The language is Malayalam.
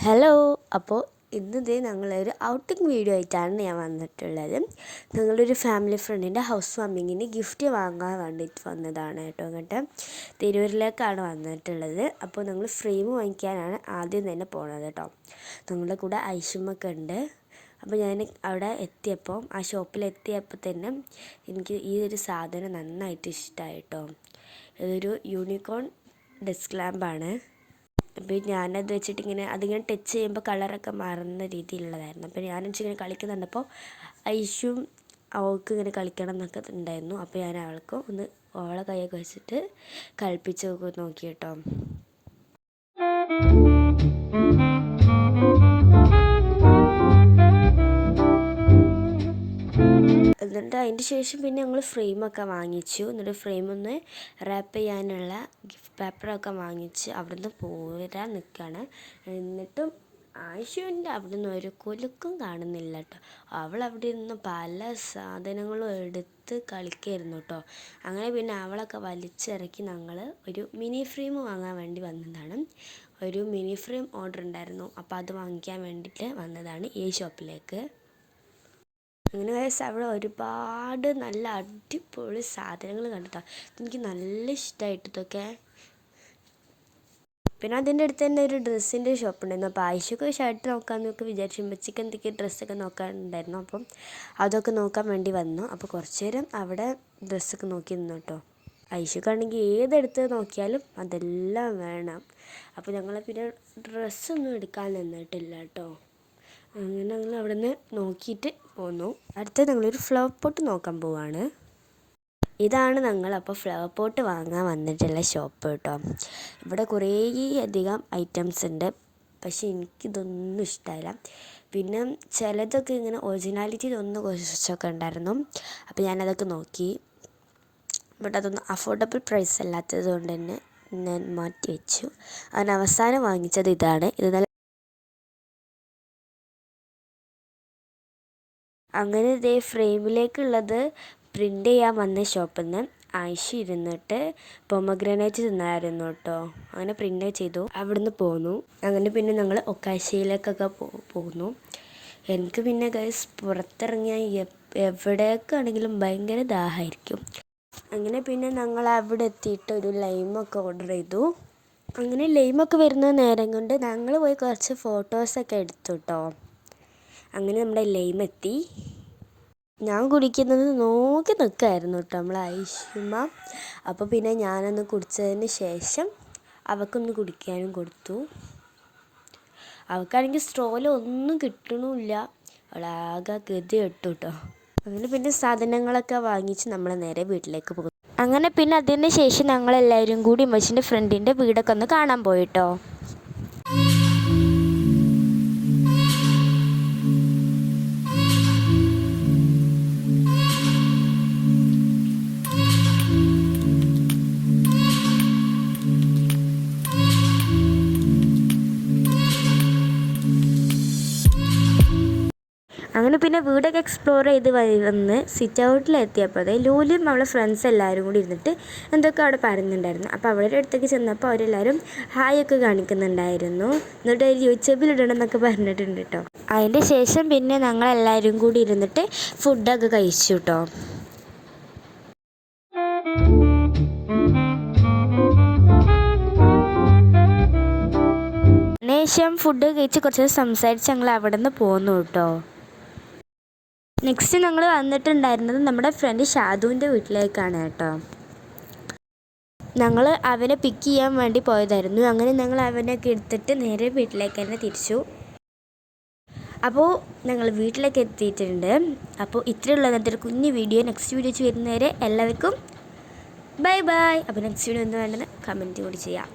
ഹലോ. അപ്പോൾ ഇന്നതേ ഞങ്ങളൊരു ഔട്ടിംഗ് വീഡിയോ ആയിട്ടാണ് ഞാൻ വന്നിട്ടുള്ളത്. ഞങ്ങളൊരു ഫാമിലി ഫ്രണ്ടിൻ്റെ ഹൗസ് വാമിങ്ങിന് ഗിഫ്റ്റ് വാങ്ങാൻ വേണ്ടിയിട്ട് വന്നതാണ് കേട്ടോ. അങ്ങോട്ട് തിരൂരിലേക്കാണ് വന്നിട്ടുള്ളത്. അപ്പോൾ ഞങ്ങൾ ഫ്രെയിം വാങ്ങിക്കാനാണ് ആദ്യം തന്നെ പോണത് കേട്ടോ. ഞങ്ങളുടെ കൂടെ ഐഷുമൊക്കെ ഉണ്ട്. അപ്പോൾ ഞാൻ അവിടെ എത്തിയപ്പോൾ ആ ഷോപ്പിലെത്തിയപ്പോൾ തന്നെ എനിക്ക് ഈ ഒരു സാധനം നന്നായിട്ട് ഇഷ്ടമായി കേട്ടോ. ഇതൊരു യൂണിക്കോൺ ഡെസ്ക് ലാമ്പാണ്. അപ്പോൾ ഞാനത് വെച്ചിട്ട് അതിങ്ങനെ ടച്ച് ചെയ്യുമ്പോൾ കളറൊക്കെ മാറുന്ന രീതിയിലുള്ളതായിരുന്നു. അപ്പോൾ ഞാൻ ഇങ്ങനെ കളിക്കുന്നുണ്ടപ്പോൾ ഐഷും അവൾക്ക് ഇങ്ങനെ കളിക്കണം എന്നൊക്കെ ഉണ്ടായിരുന്നു. അപ്പോൾ ഞാൻ അവൾക്ക് ഒന്ന് ഓളെ കൈയൊക്കെ വെച്ചിട്ട് കളിപ്പിച്ചൊക്കെ നോക്കി കേട്ടോ. എന്നിട്ട് അതിൻ്റെ ശേഷം പിന്നെ ഞങ്ങൾ ഫ്രെയിമൊക്കെ വാങ്ങിച്ചു. എന്നിട്ട് ഫ്രെയിമൊന്ന് റാപ്പ് ചെയ്യാനുള്ള ഗിഫ്റ്റ് പേപ്പറൊക്കെ വാങ്ങിച്ച് അവിടുന്ന് പോരാൻ നിൽക്കുകയാണ്. എന്നിട്ടും ആയിഷുവിൻ്റെ അവിടുന്ന് ഒരു കുലുക്കും കാണുന്നില്ല കേട്ടോ. അവൾ അവിടെ നിന്ന് പല സാധനങ്ങളും എടുത്ത് കളിക്കായിരുന്നു കേട്ടോ. അങ്ങനെ പിന്നെ അവളൊക്കെ വലിച്ചിറക്കി ഞങ്ങൾ ഒരു മിനി ഫ്രെയിം വാങ്ങാൻ വേണ്ടി വന്നതാണ്. ഒരു മിനി ഫ്രെയിം ഓർഡർ ഉണ്ടായിരുന്നു. അപ്പോൾ അത് വാങ്ങിക്കാൻ വേണ്ടിയിട്ട് വന്നതാണ് ഈ ഷോപ്പിലേക്ക്. അങ്ങനെ അവിടെ ഒരുപാട് നല്ല അടിപൊളി സാധനങ്ങൾ കണ്ടിട്ടോ. എനിക്ക് നല്ല ഇഷ്ടമായിട്ട് ഇതൊക്കെ. പിന്നെ അതിൻ്റെ അടുത്ത് തന്നെ ഒരു ഡ്രസ്സിൻ്റെ ഷോപ്പ് ഉണ്ടായിരുന്നു. അപ്പോൾ ആയിഷൊക്കെ ഷർട്ട് നോക്കാമെന്നൊക്കെ വിചാരിച്ചു. ഉമ്മച്ചിക്ക് എന്തൊക്കെ ഡ്രസ്സൊക്കെ നോക്കാനുണ്ടായിരുന്നു. അപ്പം അതൊക്കെ നോക്കാൻ വേണ്ടി വന്നു. അപ്പോൾ കുറച്ച് നേരം അവിടെ ഡ്രസ്സൊക്കെ നോക്കി നിന്നു കേട്ടോ. ഐഷുക്കാണെങ്കിൽ ഏതെടുത്ത് നോക്കിയാലും അതെല്ലാം വേണം. അപ്പോൾ ഞങ്ങൾ പിന്നെ ഡ്രസ്സൊന്നും എടുക്കാൻ നിന്നിട്ടില്ല കേട്ടോ. അങ്ങനെ ഞങ്ങൾ അവിടെ നിന്ന് നോക്കിയിട്ട് പോന്നു. അടുത്ത ഞങ്ങളൊരു ഫ്ലവർ പോട്ട് നോക്കാൻ പോവാണ്. ഇതാണ് ഞങ്ങൾ അപ്പോൾ ഫ്ലവർ പോട്ട് വാങ്ങാൻ വന്നിട്ടുള്ള ഷോപ്പ് കേട്ടോ. ഇവിടെ കുറേ അധികം ഐറ്റംസ് ഉണ്ട്. പക്ഷേ എനിക്കിതൊന്നും ഇഷ്ടമായില്ല. പിന്നെ ചിലതൊക്കെ ഇങ്ങനെ ഒറിജിനാലിറ്റി തോന്നുന്ന കുറച്ചൊക്കെ ഉണ്ടായിരുന്നു. അപ്പോൾ ഞാനതൊക്കെ നോക്കി. ബട്ട് അതൊന്നും അഫോർഡബിൾ പ്രൈസ് അല്ലാത്തത് കൊണ്ട് തന്നെ ഞാൻ മാറ്റി വെച്ചു. അതിന് അവസാനം വാങ്ങിച്ചത് ഇതാണ്. ഇത് നല്ല അങ്ങനെ ഇതേ ഫ്രെയിമിലേക്കുള്ളത് പ്രിൻ്റ് ചെയ്യാൻ വന്ന ഷോപ്പിൽ നിന്ന് ആയിഷ ഇരുന്നിട്ട് പൊമഗ്രാനൈറ്റ് തിന്നായിരുന്നു കേട്ടോ. അങ്ങനെ പ്രിൻ്റ് ചെയ്തു അവിടുന്ന് പോന്നു. അങ്ങനെ പിന്നെ ഞങ്ങൾ ഒക്കാശയിലേക്കൊക്കെ പോന്നു. എനിക്ക് പിന്നെ ഗൈസ് പുറത്തിറങ്ങിയാൽ എവിടേക്കാണെങ്കിലും ഭയങ്കര ദാഹമായിരിക്കും. അങ്ങനെ പിന്നെ ഞങ്ങൾ അവിടെ എത്തിയിട്ട് ഒരു ലൈമൊക്കെ ഓർഡർ ചെയ്തു. അങ്ങനെ ലൈമൊക്കെ വരുന്ന നേരം കൊണ്ട് ഞങ്ങൾ പോയി കുറച്ച് ഫോട്ടോസൊക്കെ എടുത്തു കേട്ടോ. അങ്ങനെ നമ്മുടെ ലൈം എത്തി. ഞാൻ കുടിക്കുന്നത് നോക്കി നിൽക്കുമായിരുന്നു കേട്ടോ നമ്മൾ ഐഷുമ്മ. അപ്പോൾ പിന്നെ ഞാനൊന്ന് കുടിച്ചതിന് ശേഷം അവൾക്കൊന്ന് കുടിക്കാനും കൊടുത്തു. അവൾക്കാണെങ്കിൽ സ്ട്രോയിൽ ഒന്നും കിട്ടണമില്ല. അവളാകെ ഗതി കെട്ടു കേട്ടോ. അങ്ങനെ പിന്നെ സാധനങ്ങളൊക്കെ വാങ്ങിച്ച് നമ്മൾ നേരെ വീട്ടിലേക്ക് പോകും. അങ്ങനെ പിന്നെ അതിന് ശേഷം ഞങ്ങളെല്ലാവരും കൂടി ഉമ്മച്ചിൻ്റെ ഫ്രണ്ടിൻ്റെ വീടൊക്കെ ഒന്ന് കാണാൻ പോയിട്ടോ. അങ്ങനെ പിന്നെ വീടൊക്കെ എക്സ്പ്ലോർ ചെയ്ത് വന്ന് സിറ്റ് ഔട്ടിലെത്തിയപ്പോൾ ലൂലും അവളെ ഫ്രണ്ട്സ് എല്ലാവരും കൂടി ഇരുന്നിട്ട് എന്തൊക്കെ അവിടെ പറയുന്നുണ്ടായിരുന്നു. അപ്പോൾ അവരുടെ അടുത്തേക്ക് ചെന്നപ്പോൾ അവരെല്ലാവരും ഹായ് ഒക്കെ കാണിക്കുന്നുണ്ടായിരുന്നു. എന്നിട്ട് യൂട്യൂബിൽ ഇടണം എന്നൊക്കെ പറഞ്ഞിട്ടുണ്ട് കേട്ടോ. അതിൻ്റെ ശേഷം പിന്നെ ഞങ്ങളെല്ലാവരും കൂടി ഇരുന്നിട്ട് ഫുഡൊക്കെ കഴിച്ചു കേട്ടോ. ശേഷം ഫുഡ് കഴിച്ച് കുറച്ച് സംസാരിച്ച് ഞങ്ങൾ അവിടെ നിന്ന് പോന്നു കേട്ടോ. നെക്സ്റ്റ് ഞങ്ങൾ വന്നിട്ടുണ്ടായിരുന്നത് നമ്മുടെ ഫ്രണ്ട് ഷാദുവിൻ്റെ വീട്ടിലേക്കാണ് കേട്ടോ. ഞങ്ങൾ അവനെ പിക്ക് ചെയ്യാൻ വേണ്ടി പോയതായിരുന്നു. അങ്ങനെ ഞങ്ങൾ അവനൊക്കെ എടുത്തിട്ട് നേരെ വീട്ടിലേക്ക് തന്നെ തിരിച്ചു. അപ്പോൾ ഞങ്ങൾ വീട്ടിലേക്ക് എത്തിയിട്ടുണ്ട്. അപ്പോൾ ഇത്രയുള്ള ഒരു കുഞ്ഞു വീഡിയോ. നെക്സ്റ്റ് വീഡിയോ വരുന്നവരെ എല്ലാവർക്കും ബൈ ബൈ. അപ്പോൾ നെക്സ്റ്റ് വീഡിയോ എന്ത് വേണ്ടെന്ന് കമൻറ്റ് കൂടി ചെയ്യാം.